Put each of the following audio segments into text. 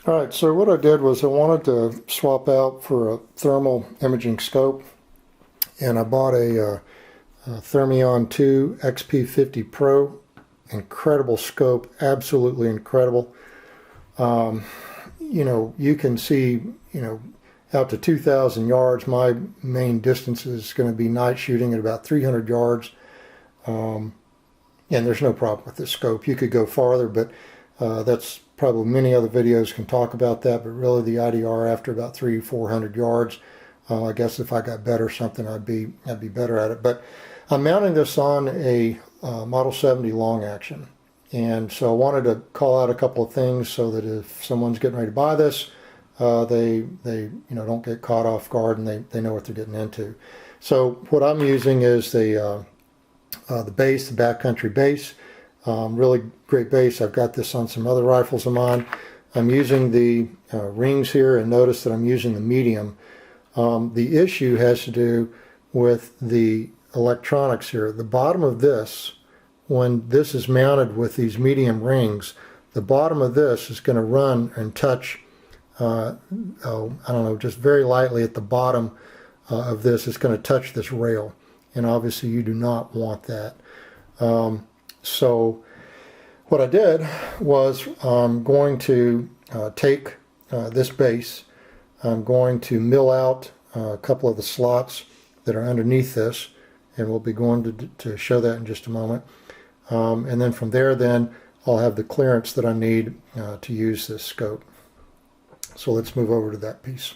Alright, so what I did was I wanted to swap out for a thermal imaging scope, and I bought a Thermion 2 XP50 Pro. Incredible scope, absolutely incredible. You know, you can see, out to 2,000 yards. My main distance is going to be night shooting at about 300 yards. And there's no problem with this scope. You could go farther, but that's probably many other videos can talk about that, but really the IDR after about 300-400 yards. I guess if I got better or something, I'd be better at it. But I'm mounting this on a Model 70 long action, and so I wanted to call out a couple of things so that if someone's getting ready to buy this, they don't get caught off guard and they know what they're getting into. So what I'm using is the base, the backcountry base. Really great base. I've got this on some other rifles of mine. I'm using the rings here, and notice that I'm using the medium. The issue has to do with the electronics here. The bottom of this, when this is mounted with these medium rings, the bottom of this is going to run and touch, I don't know, just very lightly at the bottom of this. It's going to touch this rail, and obviously you do not want that. So what I did was I'm going to take this base. I'm going to mill out a couple of the slots that are underneath this, and we'll be going to show that in just a moment. And then from there, then I'll have the clearance that I need to use this scope. So let's move over to that piece.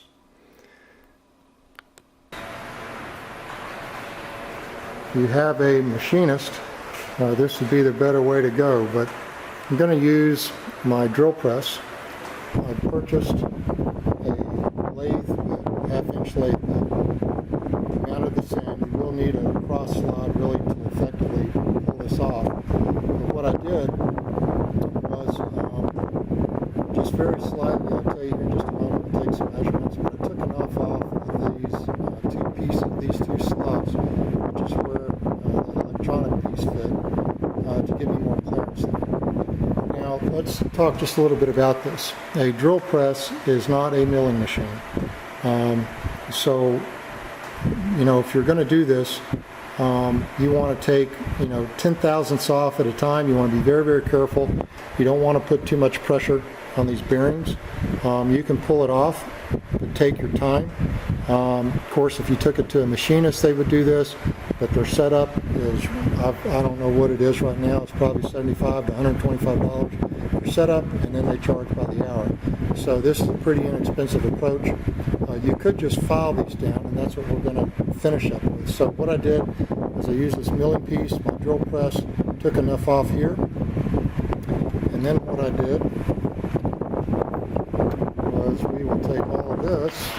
If you have a machinist, this would be the better way to go, but I'm going to use my drill press. I purchased a lathe, a half-inch lathe, mounted this in. You will need a cross slide really to effectively pull this off. But what I did was just very slightly, I'll tell you here in just a moment, I'll take some measurements, but I took enough off of these two slots, which is where the electronic piece fit, to give me more clearance there. Now let's talk just a little bit about this. A drill press is not a milling machine. So, if you're going to do this, you want to take, 10 thousandths off at a time. You want to be very, very careful. You don't want to put too much pressure on these bearings. You can pull it off, but take your time. Of course, if you took it to a machinist, they would do this, but their setup is, I don't know what it is right now, it's probably $75 to $125 for setup, and then they charge by the hour. So this is a pretty inexpensive approach. You could just file these down, and that's what we're going to finish up with. So what I did is I used this milling piece, my drill press, took enough off here, and then what I did was we will take all of this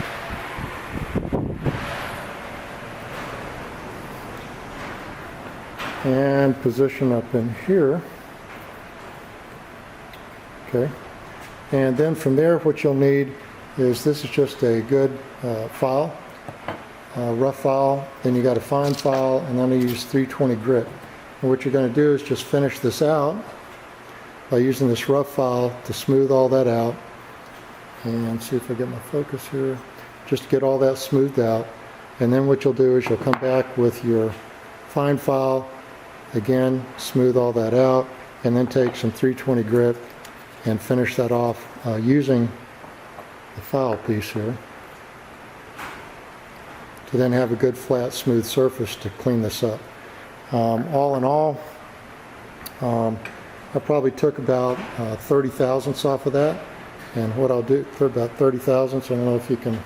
and position up in here. Okay, and then from there what you'll need is, this is just a good file, rough file, then you got a fine file, and then I use 320 grit. And what you're going to do is just finish this out by using this rough file to smooth all that out. And see if I get my focus here, just get all that smoothed out. And then what you'll do is you'll come back with your fine file, again smooth all that out, and then take some 320 grit and finish that off using the file piece here to then have a good flat smooth surface to clean this up. All in all, I probably took about 30 thousandths off of that, and what I'll do for about 30 thousandths, I don't know if you can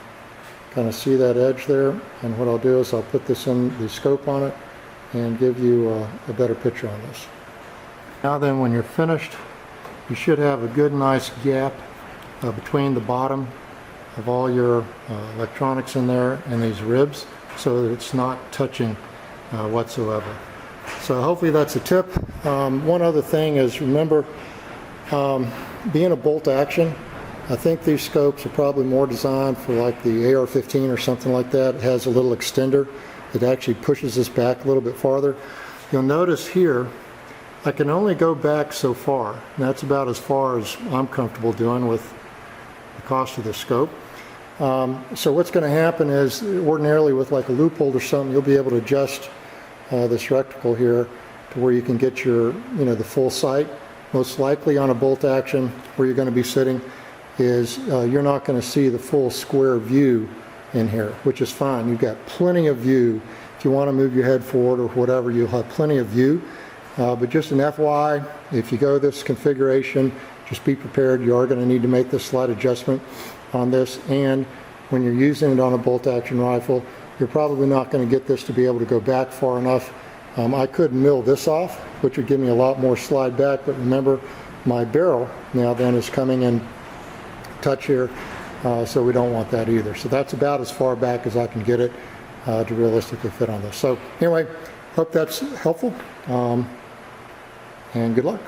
kind of see that edge there, and what I'll do is I'll put this in the scope on it and give you a better picture on this. Now then, when you're finished, you should have a good nice gap between the bottom of all your electronics in there and these ribs, so that it's not touching whatsoever. So hopefully that's a tip. One other thing is, remember, being a bolt action, I think these scopes are probably more designed for like the AR-15 or something like that. It has a little extender that actually pushes this back a little bit farther. You'll notice here I can only go back so far, and that's about as far as I'm comfortable doing with cost of the scope. So what's going to happen is, ordinarily with like a loophole or something, you'll be able to adjust this reticle here to where you can get your, the full sight. Most likely on a bolt action, where you're going to be sitting is you're not going to see the full square view in here, which is fine. You've got plenty of view. If you want to move your head forward or whatever, you'll have plenty of view. But just an FYI, if you go this configuration, just be prepared. You are going to need to make this slight adjustment on this. And when you're using it on a bolt action rifle, you're probably not going to get this to be able to go back far enough. I could mill this off, which would give me a lot more slide back, but remember, my barrel now then is coming in touch here, so we don't want that either. So that's about as far back as I can get it to realistically fit on this. So anyway, hope that's helpful, and good luck.